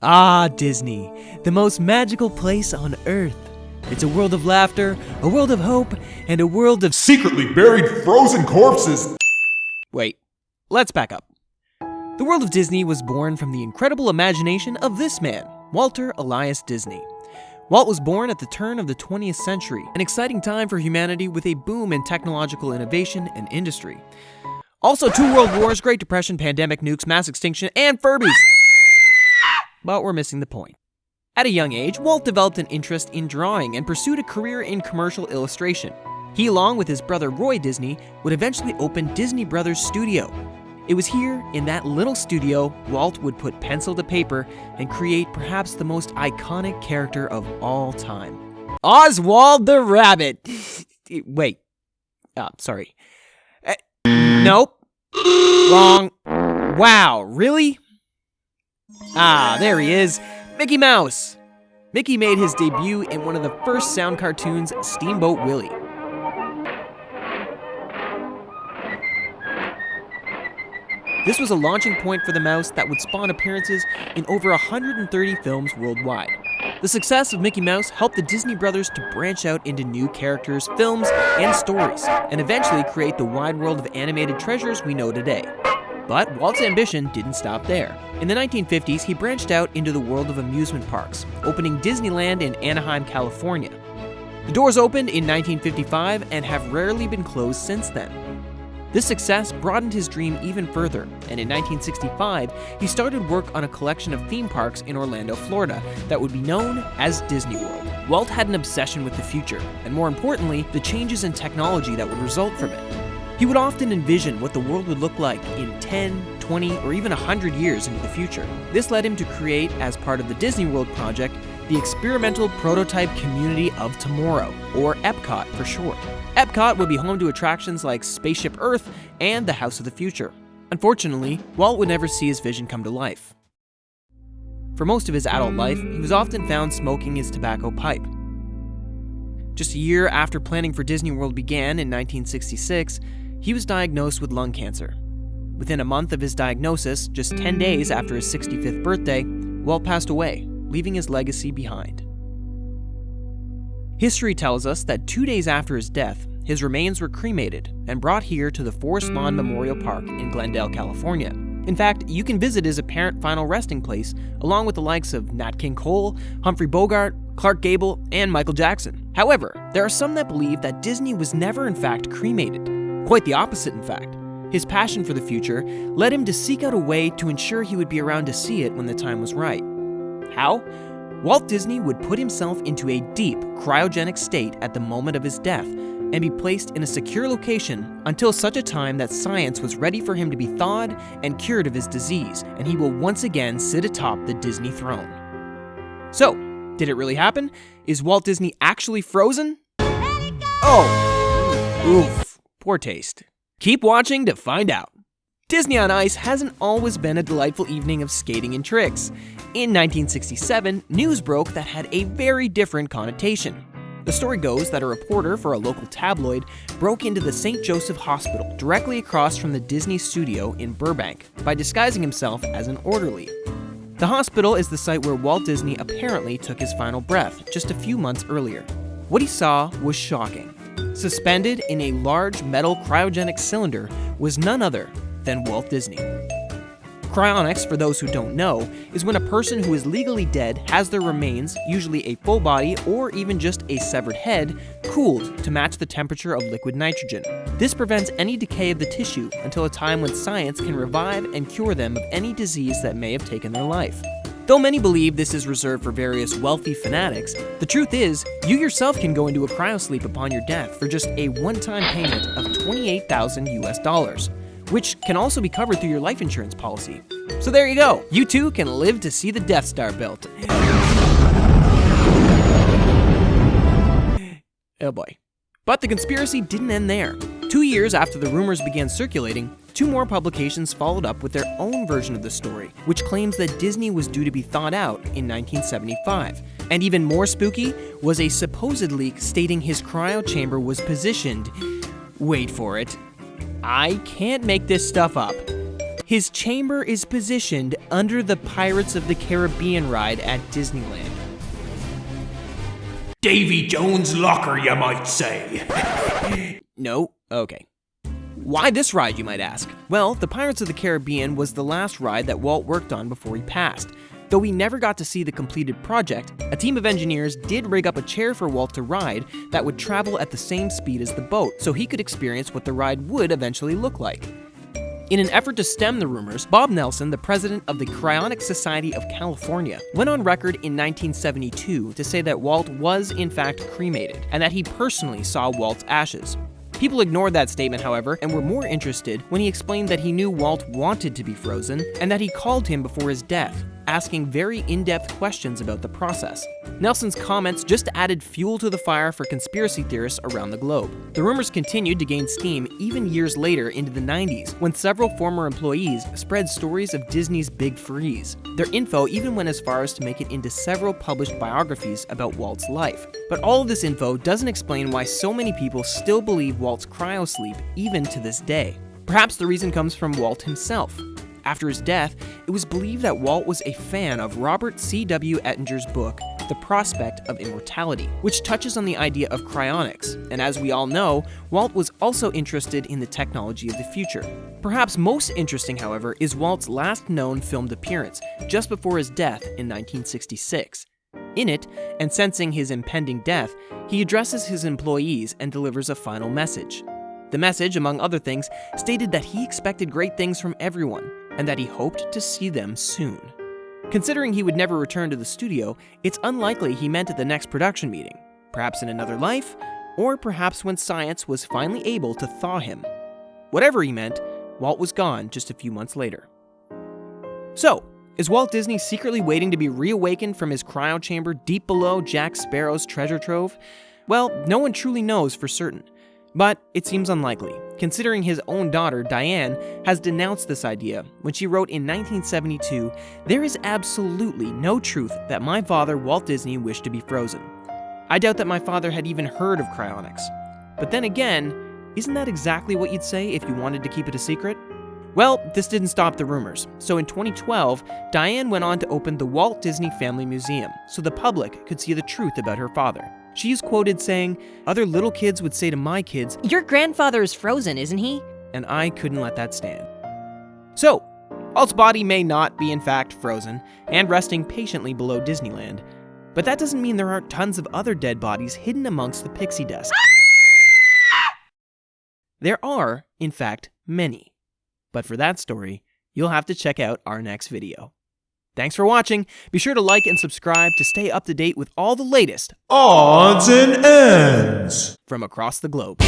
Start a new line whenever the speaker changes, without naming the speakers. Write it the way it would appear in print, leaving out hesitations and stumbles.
Ah, Disney, the most magical place on Earth. It's a world of laughter, a world of hope, and a world of
secretly buried frozen corpses.
Wait, let's back up. The world of Disney was born from the incredible imagination of this man, Walter Elias Disney. Walt was born at the turn of the 20th century, an exciting time for humanity with a boom in technological innovation and industry. Also, 2 world wars, Great Depression, pandemic, nukes, mass extinction, and Furbies. But we're missing the point. At a young age, Walt developed an interest in drawing and pursued a career in commercial illustration. He, along with his brother Roy Disney, would eventually open Disney Brothers Studio. It was here, in that little studio, Walt would put pencil to paper and create perhaps the most iconic character of all time. Oswald the Rabbit! Wait. Sorry. Nope. Wrong. Wow, really? Ah, there he is. Mickey Mouse. Mickey made his debut in one of the first sound cartoons, Steamboat Willie. This was a launching point for the mouse that would spawn appearances in over 130 films worldwide. The success of Mickey Mouse helped the Disney Brothers to branch out into new characters, films, and stories, and eventually create the wide world of animated treasures we know today. But Walt's ambition didn't stop there. In the 1950s, he branched out into the world of amusement parks, opening Disneyland in Anaheim, California. The doors opened in 1955 and have rarely been closed since then. This success broadened his dream even further, and in 1965, he started work on a collection of theme parks in Orlando, Florida, that would be known as Disney World. Walt had an obsession with the future, and more importantly, the changes in technology that would result from it. He would often envision what the world would look like in 10, 20, or even 100 years into the future. This led him to create, as part of the Disney World project, the Experimental Prototype Community of Tomorrow, or EPCOT for short. EPCOT would be home to attractions like Spaceship Earth and the House of the Future. Unfortunately, Walt would never see his vision come to life. For most of his adult life, he was often found smoking his tobacco pipe. Just a year after planning for Disney World began in 1966, he was diagnosed with lung cancer. Within a month of his diagnosis, just 10 days after his 65th birthday, Walt passed away, leaving his legacy behind. History tells us that 2 days after his death, his remains were cremated and brought here to the Forest Lawn Memorial Park in Glendale, California. In fact, you can visit his apparent final resting place along with the likes of Nat King Cole, Humphrey Bogart, Clark Gable, and Michael Jackson. However, there are some that believe that Disney was never in fact cremated. Quite the opposite, in fact. His passion for the future led him to seek out a way to ensure he would be around to see it when the time was right. How? Walt Disney would put himself into a deep cryogenic state at the moment of his death and be placed in a secure location until such a time that science was ready for him to be thawed and cured of his disease, and he will once again sit atop the Disney throne. So, did it really happen? Is Walt Disney actually frozen? Oh, oof. Poor taste. Keep watching to find out. Disney on Ice hasn't always been a delightful evening of skating and tricks. In 1967, news broke that had a very different connotation. The story goes that a reporter for a local tabloid broke into the St. Joseph Hospital directly across from the Disney studio in Burbank by disguising himself as an orderly. The hospital is the site where Walt Disney apparently took his final breath just a few months earlier. What he saw was shocking. Suspended in a large metal cryogenic cylinder was none other than Walt Disney. Cryonics, for those who don't know, is when a person who is legally dead has their remains, usually a full body or even just a severed head, cooled to match the temperature of liquid nitrogen. This prevents any decay of the tissue until a time when science can revive and cure them of any disease that may have taken their life. Though many believe this is reserved for various wealthy fanatics, the truth is, you yourself can go into a cryosleep upon your death for just a one-time payment of $28,000, which can also be covered through your life insurance policy. So there you go, you too can live to see the Death Star built. Oh boy. But the conspiracy didn't end there. 2 years after the rumors began circulating, 2 more publications followed up with their own version of the story, which claims that Disney was due to be thawed out in 1975. And even more spooky was a supposed leak stating his cryo chamber was positioned, wait for it, I can't make this stuff up, His chamber is positioned under the Pirates of the Caribbean ride at Disneyland.
Davy Jones' locker, you might say.
No? Okay. Why this ride, you might ask? Well, the Pirates of the Caribbean was the last ride that Walt worked on before he passed. Though we never got to see the completed project, a team of engineers did rig up a chair for Walt to ride that would travel at the same speed as the boat, so he could experience what the ride would eventually look like. In an effort to stem the rumors, Bob Nelson, the president of the Cryonic Society of California, went on record in 1972 to say that Walt was in fact cremated, and that he personally saw Walt's ashes. People ignored that statement, however, and were more interested when he explained that he knew Walt wanted to be frozen, and that he called him before his death, asking very in-depth questions about the process. Nelson's comments just added fuel to the fire for conspiracy theorists around the globe. The rumors continued to gain steam even years later into the 90s, when several former employees spread stories of Disney's Big Freeze. Their info even went as far as to make it into several published biographies about Walt's life. But all of this info doesn't explain why so many people still believe Walt's cryosleep even to this day. Perhaps the reason comes from Walt himself. After his death, it was believed that Walt was a fan of Robert C.W. Ettinger's book, The Prospect of Immortality, which touches on the idea of cryonics, and as we all know, Walt was also interested in the technology of the future. Perhaps most interesting, however, is Walt's last known filmed appearance, just before his death in 1966. In it, and sensing his impending death, he addresses his employees and delivers a final message. The message, among other things, stated that he expected great things from everyone, and that he hoped to see them soon. Considering he would never return to the studio, it's unlikely he meant at the next production meeting, perhaps in another life, or perhaps when science was finally able to thaw him. Whatever he meant, Walt was gone just a few months later. So, is Walt Disney secretly waiting to be reawakened from his cryo chamber deep below Jack Sparrow's treasure trove? Well, no one truly knows for certain. But it seems unlikely, considering his own daughter, Diane, has denounced this idea when she wrote in 1972, "There is absolutely no truth that my father, Walt Disney, wished to be frozen. I doubt that my father had even heard of cryonics. But then again, isn't that exactly what you'd say if you wanted to keep it a secret?" Well, this didn't stop the rumors. So in 2012, Diane went on to open the Walt Disney Family Museum so the public could see the truth about her father. She is quoted saying, "Other little kids would say to my kids,
'Your grandfather is frozen, isn't he?'
And I couldn't let that stand." So, Walt's body may not be in fact frozen and resting patiently below Disneyland, but that doesn't mean there aren't tons of other dead bodies hidden amongst the pixie dust. There are, in fact, many. But for that story, you'll have to check out our next video. Thanks for watching. Be sure to like and subscribe to stay up to date with all the latest
Odds and ends
from across the globe.